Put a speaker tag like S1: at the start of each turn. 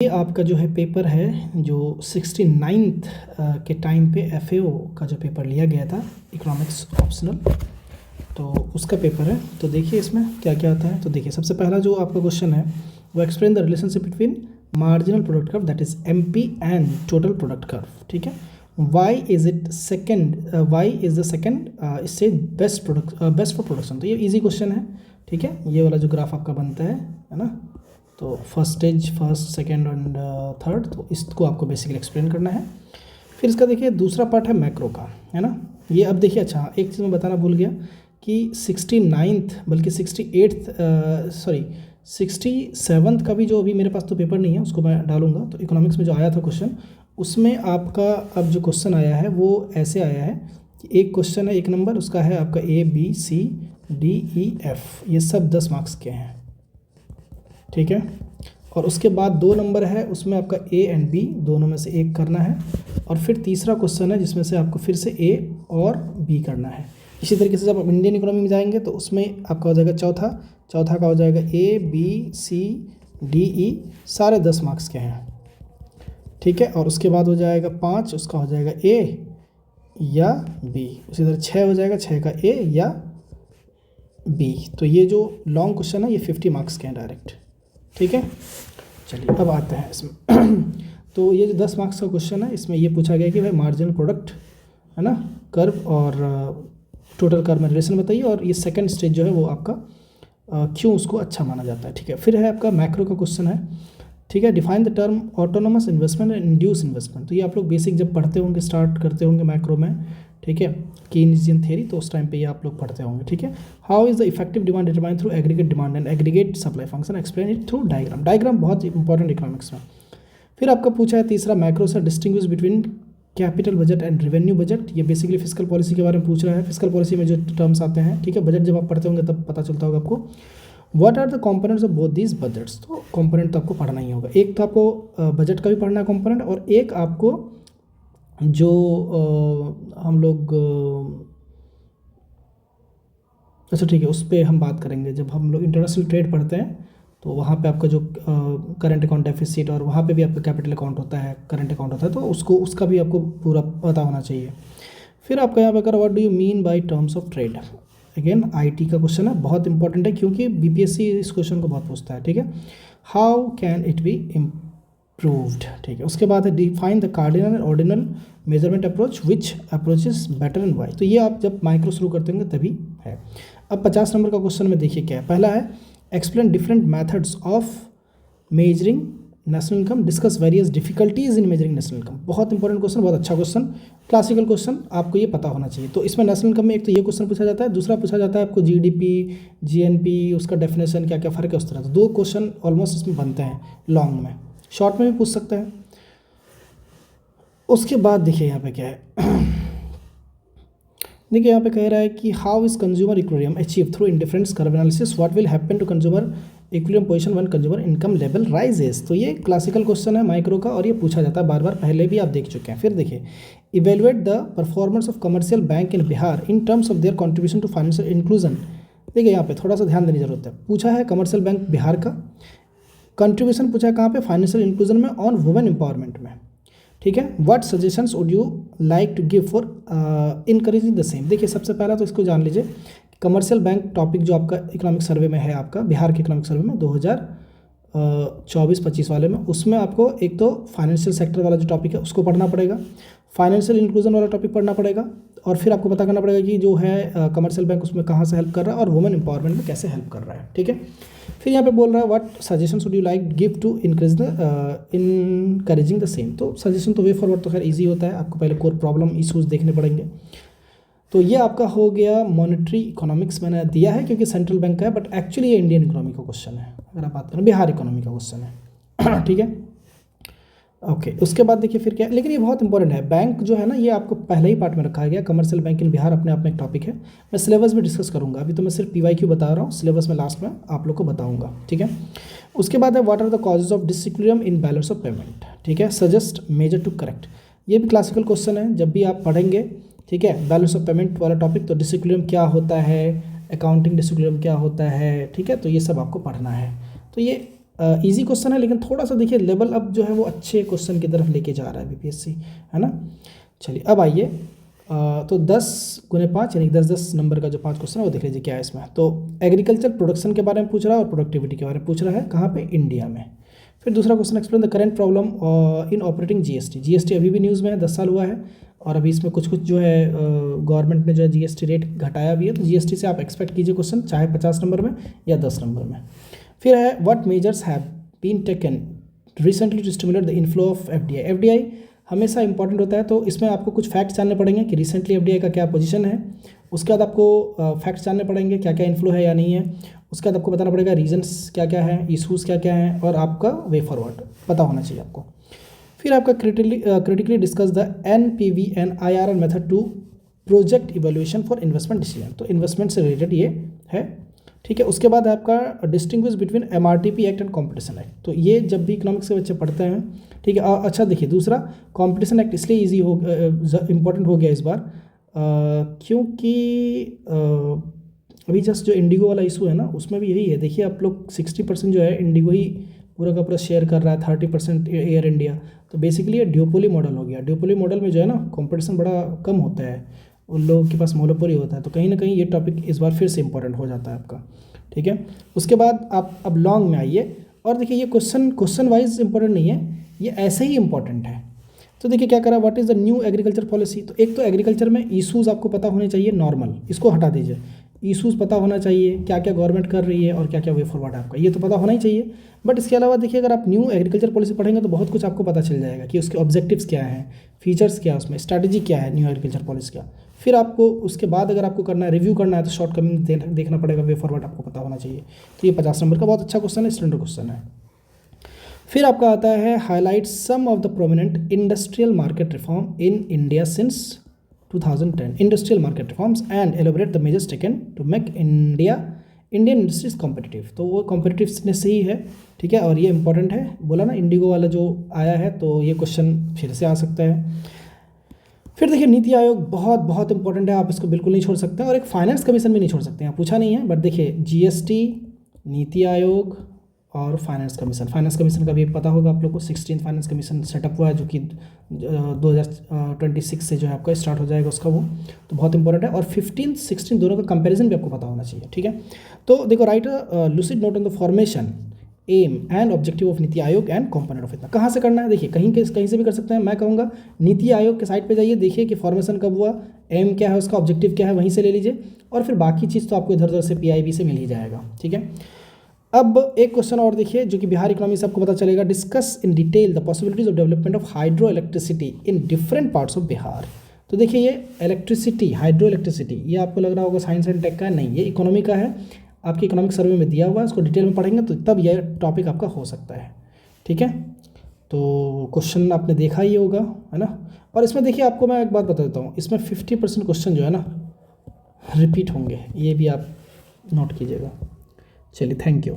S1: ये आपका जो है पेपर है जो 69th के टाइम पे FAO का जो पेपर लिया गया था इकोनॉमिक्स ऑप्शनल, तो उसका पेपर है। तो देखिए इसमें क्या क्या आता है। तो देखिए सबसे पहला जो आपका क्वेश्चन है वो explain the relationship between marginal product curve that is MP and total product curve. ठीक है, why is the second stage best for production. तो ये इजी क्वेश्चन है। ठीक है, ये वाला जो ग्राफ आपका बनता है ना, तो first stage, first, second and third, तो इसको आपको बेसिकली एक्सप्लेन करना है। फिर इसका देखिए दूसरा पार्ट है मैक्रो का, है ना। ये अब देखिए, अच्छा एक चीज़ मैं बताना भूल गया कि 69th बल्कि 67th का भी जो अभी मेरे पास तो पेपर नहीं है, उसको मैं डालूंगा। तो इकोनॉमिक्स में जो आया था क्वेश्चन, उसमें आपका अब जो क्वेश्चन आया है वो ऐसे आया है कि एक क्वेश्चन है 1 नंबर, उसका है आपका ABCDEF, ये सब 10 मार्क्स के हैं। ठीक है, और उसके बाद 2 नंबर है, उसमें आपका A एंड B दोनों में से एक करना है। और फिर तीसरा क्वेश्चन है जिसमें से आपको फिर से A और B करना है। इसी तरीके से जब आप इंडियन इकोनॉमी में जाएंगे तो उसमें आपका हो जाएगा चौथा का हो जाएगा ABCDE, सारे 10 मार्क्स के हैं। ठीक है, और उसके बाद हो जाएगा 5, उसका हो जाएगा A या B। उसी तरह 6 हो जाएगा, 6 का A या B। तो ये जो लॉन्ग क्वेश्चन है ये 50 मार्क्स के हैं डायरेक्ट। ठीक है, चलिए अब आते हैं इसमें। तो ये जो 10 मार्क्स का क्वेश्चन है, इसमें ये पूछा गया कि भाई मार्जिनल प्रोडक्ट है ना, कर्व और टोटल कर्व में रिलेशन बताइए, और ये सेकंड स्टेज जो है वो आपका क्यों उसको अच्छा माना जाता है। ठीक है, फिर है आपका मैक्रो का क्वेश्चन है। ठीक है, define the term autonomous investment and induce investment. तो ये आप लोग बेसिक जब पढ़ते होंगे, स्टार्ट करते होंगे मैक्रो में, ठीक है, कीनसियन थ्योरी, तो उस टाइम पे ये आप लोग पढ़ते होंगे। ठीक है, how is the effective demand determine through aggregate demand and aggregate supply function, explain it through diagram. Diagram बहुत इंपॉर्टेंट इकोनॉमिक्स में। फिर आपका पूछा है तीसरा मैक्रो से distinguish between capital budget and revenue budget. ये बेसिकली फिस्कल पॉलिसी के बारे में पूछ रहा है। फिस्कल पॉलिसी में जो टर्म्स आते हैं, ठीक है, बजट जब आप पढ़ते होंगे तब पता चलता होगा आपको। What are the components of both these budgets. तो कंपोनेंट तो आपको पढ़ना ही होगा। एक तो आपको बजट का भी पढ़ना है कंपोनेंट, और एक आपको जो हम लोग अच्छा ठीक है, उस पर हम बात करेंगे जब हम लोग इंटरनेशनल ट्रेड पढ़ते हैं, तो वहाँ पे आपका जो करंट अकाउंट डेफिसिट, और वहाँ पे भी आपका कैपिटल अकाउंट होता है, करंट अकाउंट होता है, तो उसका भी आपको पूरा पता होना चाहिए। फिर आपका यहाँ पे अगर what do you mean by terms of trade, again IT का क्वेश्चन है, बहुत इंपॉर्टेंट है क्योंकि BPSC इस क्वेश्चन को बहुत पूछता है। ठीक है, how can it be improved. ठीक है, उसके बाद है define the cardinal and ordinal measurement approach, which approach is better and why. तो ये आप जब माइक्रो शुरू करते होंगे तभी है। अब 50 नंबर का क्वेश्चन में देखिए क्या है। पहला है explain different methods of measuring national income, discuss various difficulties in measuring national income. बहुत इंपॉर्टेंट क्वेश्चन, बहुत अच्छा क्वेश्चन, क्लासिकल क्वेश्चन, आपको ये पता होना चाहिए। तो इसमें नेशनल इनकम में एक तो ये क्वेश्चन पूछा जाता है, दूसरा पूछा जाता है आपको GDP, GNP, उसका डेफिनेशन क्या क्या फ़र्क है, उस तरह। तो 2 क्वेश्चन ऑलमोस्ट इसमें बनते हैं लॉन्ग में, शॉर्ट में भी पूछ सकते हैं। उसके बाद देखिए यहाँ पे क्या है। देखिए यहाँ पे कह रहा है कि how is consumer equilibrium achieve through indifference curve analysis, what will happen to consumer equilibrium position when consumer income level rises. तो ये क्लासिकल क्वेश्चन है माइक्रो का, और ये पूछा जाता है बार बार, पहले भी आप देख चुके हैं। फिर देखिए evaluate the performance of commercial bank in Bihar in terms of their contribution to financial inclusion. देखिए यहाँ पे थोड़ा सा ध्यान देने की जरूरत है। पूछा है कमर्शियल बैंक बिहार का, कंट्रीब्यूशन पूछा है कहाँ पे, फाइनेंशियल इंक्लूजन में, ऑन वुमेन एम्पावरमेंट में। ठीक है, what suggestions would you like to give for encouraging the same. देखिए सबसे पहला तो इसको जान लीजिए, कमर्शियल बैंक टॉपिक जो आपका इकोनॉमिक सर्वे में है, आपका बिहार के इकोनॉमिक सर्वे में 2024-25 वाले में, उसमें आपको एक तो फाइनेंशियल सेक्टर वाला जो टॉपिक है उसको पढ़ना पड़ेगा, फाइनेंशियल इंक्लूजन वाला टॉपिक पढ़ना पड़ेगा, और फिर आपको पता करना पड़ेगा कि जो है कमर्शियल बैंक उसमें कहाँ से हेल्प कर रहा है और वुमेन एम्पावरमेंट में कैसे हेल्प कर रहा है। ठीक है, फिर यहाँ पे बोल रहा है what suggestions would you like give to encouraging the same. तो सजेशन तो वे फॉरवर्ड तो खैर इजी होता है, आपको पहले कोर प्रॉब्लम इशूज देखने पड़ेंगे। तो ये आपका हो गया मॉनेटरी इकोनॉमिक्स, मैंने दिया है क्योंकि सेंट्रल बैंक का है, बट एक्चुअली ये इंडियन इकोनॉमी का क्वेश्चन है। अगर आप बात करें बिहार इकोनॉमी का क्वेश्चन है। ठीक है, ओके। उसके बाद देखिए फिर क्या, लेकिन ये बहुत इंपॉर्टेंट है, बैंक जो है ना ये आपको पहले ही पार्ट में रखा गया, कमर्शियल बैंक इन बिहार अपने आप में एक टॉपिक है। मैं सिलेबस भी डिस्कस करूंगा, अभी तो मैं सिर्फ PYQ बता रहा हूँ, सिलेबस में लास्ट में आप लोग को बताऊंगा। ठीक है, उसके बाद है what are the causes of disequilibrium in balance of payment. ठीक है, सजेस्ट मेजर टू करेक्ट। ये भी क्लासिकल क्वेश्चन है, जब भी आप पढ़ेंगे, ठीक है, बैलेंस ऑफ पेमेंट वाला टॉपिक, तो डिसइक्विलिब्रियम क्या होता है, अकाउंटिंग डिसइक्विलिब्रियम क्या होता है, ठीक है, तो ये सब आपको पढ़ना है। तो ये इजी क्वेश्चन है, लेकिन थोड़ा सा देखिए लेवल अब जो है वो अच्छे क्वेश्चन की तरफ लेके जा रहा है बीपीएससी, है ना। चलिए अब आइए, तो 10 × 5 यानी 10-10 नंबर का जो 5 क्वेश्चन है वो देख लीजिए क्या है इसमें। तो एग्रीकल्चर प्रोडक्शन के बारे में पूछ रहा है और प्रोडक्टिविटी के बारे में पूछ रहा है, कहाँ पे, इंडिया में। फिर दूसरा question, explain the current problem in operating GST. GST अभी भी न्यूज़ में है, 10 साल हुआ है और अभी इसमें कुछ जो है गवर्नमेंट ने जो है जीएसटी रेट घटाया भी है, तो जीएसटी से आप एक्सपेक्ट कीजिए क्वेश्चन, चाहे 50 नंबर में या 10 नंबर में। फिर है what measures have been taken recently to stimulate the inflow of FDI. FDI हमेशा इंपॉर्टेंट होता है, तो इसमें आपको कुछ फैक्ट्स जानने पड़ेंगे कि रिसेंटली एफडीआई का क्या पोजीशन है। उसके बाद आपको फैक्ट्स जानने पड़ेंगे क्या क्या इन्फ्लो है या नहीं है। उसके बाद आपको बताना पड़ेगा रीजन्स क्या क्या है, इशूज़ क्या क्या हैं, और आपका वे फॉरवर्ड पता होना चाहिए आपको। फिर आपका critically discuss the NPV&IRR method to project evaluation for investment decision. तो इन्वेस्टमेंट से रिलेटेड ये है, ठीक है। उसके बाद आपका distinguish between MRTP act and competition act. तो ये जब भी इकोनॉमिक्स के बच्चे पढ़ते हैं, ठीक है। अच्छा देखिए, दूसरा कॉम्पिटिशन एक्ट इसलिए ईजी हो इम्पोर्टेंट हो गया इस बार, क्योंकि अभी जस्ट जो इंडिगो वाला इशू है ना, उसमें भी यही है। देखिए आप लोग 60% जो है इंडिगो ही पूरा का पूरा शेयर कर रहा है, 30% एयर इंडिया। तो बेसिकली ये ड्यूपोली मॉडल हो गया। ड्यूपोली मॉडल में जो है ना कंपटीशन बड़ा कम होता है, उन लोगों के पास मोनोपोली होता है। तो कहीं ना कहीं ये टॉपिक इस बार फिर से इंपॉर्टेंट हो जाता है आपका, ठीक है। उसके बाद आप अब लॉन्ग में आइए और देखिए, ये क्वेश्चन वाइज इंपॉर्टेंट नहीं है, ये ऐसे ही इंपॉर्टेंट है। तो देखिए क्या करा, what is the new agriculture policy. तो एक तो एग्रीकल्चर में इशूज़ आपको पता होने चाहिए, नॉर्मल, इसको हटा दीजिए। इशूज़ पता होना चाहिए, क्या क्या गवर्नमेंट कर रही है और क्या क्या वे फॉरवर्ड है आपका, ये तो पता होना ही चाहिए। बट इसके अलावा देखिए, अगर आप न्यू एग्रीकल्चर पॉलिसी पढ़ेंगे तो बहुत कुछ आपको पता चल जाएगा कि उसके ऑब्जेक्टिव्स क्या हैं, फीचर्स क्या है उसमें, स्ट्रैटेजी क्या है न्यू एग्रीकल्चर पॉलिसी का। फिर आपको उसके बाद अगर आपको करना है, रिव्यू करना है, तो शॉर्ट कमिंग देखना पड़ेगा, वे फॉरवर्ड आपको पता होना चाहिए। तो ये 50 नंबर का बहुत अच्छा क्वेश्चन है, स्टैंडर्ड क्वेश्चन है। फिर आपका आता है highlight some of the prominent industrial market reform in India since 2010, industrial market reforms and elaborate the measures taken to make Indian industries competitive. तो वो कॉम्पिटिटिवनेस से ही है, ठीक है। और ये इंपॉर्टेंट है, बोला ना इंडिगो वाला जो आया है, तो ये क्वेश्चन फिर से आ सकता है। फिर देखिए, नीति आयोग बहुत बहुत इंपॉर्टेंट है, आप इसको बिल्कुल नहीं छोड़ सकते, और एक फाइनेंस कमीशन भी नहीं छोड़ सकते हैं, पूछा नहीं है। बट देखिए, जीएसटी, नीति आयोग और फाइनेंस कमीशन का भी पता होगा आप लोग को। 16th फाइनेंस कमीशन सेटअप हुआ है, जो कि 2026 से जो है आपका स्टार्ट हो जाएगा उसका, वो तो बहुत इंपॉर्टेंट है। और 15, 16 दोनों का कंपैरिजन भी आपको पता होना चाहिए, ठीक है। तो देखो, write lucid note on the formation, aim and objective of NITI Aayog and component of इतना। कहाँ से करना है, देखिए कहीं से भी कर सकते हैं। मैं कहूँगा नीति आयोग के साइट पे जाइए, देखिए कि फॉर्मेशन कब हुआ, एम क्या है उसका, ऑब्जेक्टिव क्या है, वहीं से ले लीजिए। और फिर बाकी चीज़ तो आपको इधर उधर से PIB से मिल ही जाएगा, ठीक है। अब एक क्वेश्चन और देखिए, जो कि बिहार इकोनॉमी से आपको पता चलेगा। Discuss in detail the possibilities of development of hydro electricity in different parts of Bihar. तो देखिए, ये इलेक्ट्रिसिटी, हाइड्रो इलेक्ट्रिसिटी, ये आपको लग रहा होगा साइंस एंड टेक का, नहीं, ये इकोनॉमी का है, आपके इकोनॉमिक सर्वे में दिया हुआ है। उसको डिटेल में पढ़ेंगे तो तब यह टॉपिक आपका हो सकता है, ठीक है। तो क्वेश्चन आपने देखा ही होगा, है ना। और इसमें देखिए, आपको मैं एक बात बता देता हूँ, इसमें 50% क्वेश्चन जो है ना रिपीट होंगे, ये भी आप नोट कीजिएगा। चलिए, थैंक यू।